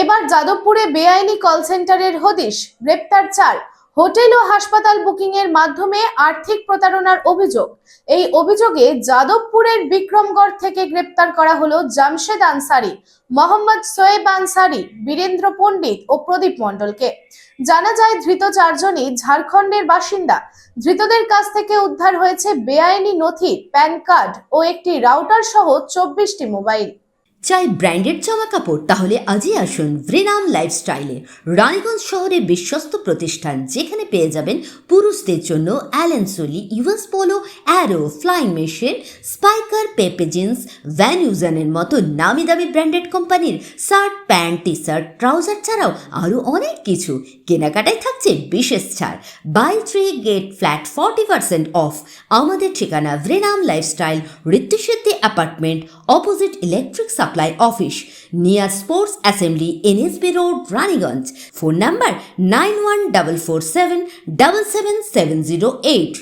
এবার যাদবপুরে বেআইনি কল সেন্টারের হদিশ, গ্রেপ্তার 4। হোটেল ও হাসপাতাল বুকিং এর মাধ্যমে আর্থিক প্রতারণার অভিযোগ। এই অভিযোগে যাদবপুরের বিক্রমগড় থেকে গ্রেপ্তার করা হলো জামশেদ আনসারি, মোহাম্মদ সোয়েব আনসারি, বীরেন্দ্র পণ্ডিত ও প্রদীপ মণ্ডলকে। জানা যায় ধৃত 4 জনই ঝাড়খণ্ডের বাসিন্দা। ধৃতদের কাছ থেকে উদ্ধার হয়েছে বেআইনি নথি, প্যান কার্ড ও একটি রাউটার সহ 24টি মোবাইল। চাই ব্র্যান্ডেড জামা কাপড়? তাহলে আজই আসুন ভ্রেনাম লাইফস্টাইলে। রানীগঞ্জ শহরে বিশ্বস্ত প্রতিষ্ঠান, যেখানে পেয়ে যাবেন পুরুষদের জন্য Allen Solly, US Polo, Arrow, Flying Machine, Spykar, Pepe Jeans, Van ইউজানের মতো নামি দামি ব্র্যান্ডেড কোম্পানির shirt, pant, T shirt, trouser ছাড়াও আরও অনেক কিছু। কেনাকাটায় থাকছে বিশেষ ছাড়, বাই 3 গেট ফ্ল্যাট 40% অফ। আমাদের ঠিকানা ভ্রেনাম lifestyle, Ritusiddhi apartment, opposite electric supply office, near sports assembly, NSB road, Raniganj. Phone number 914477770708।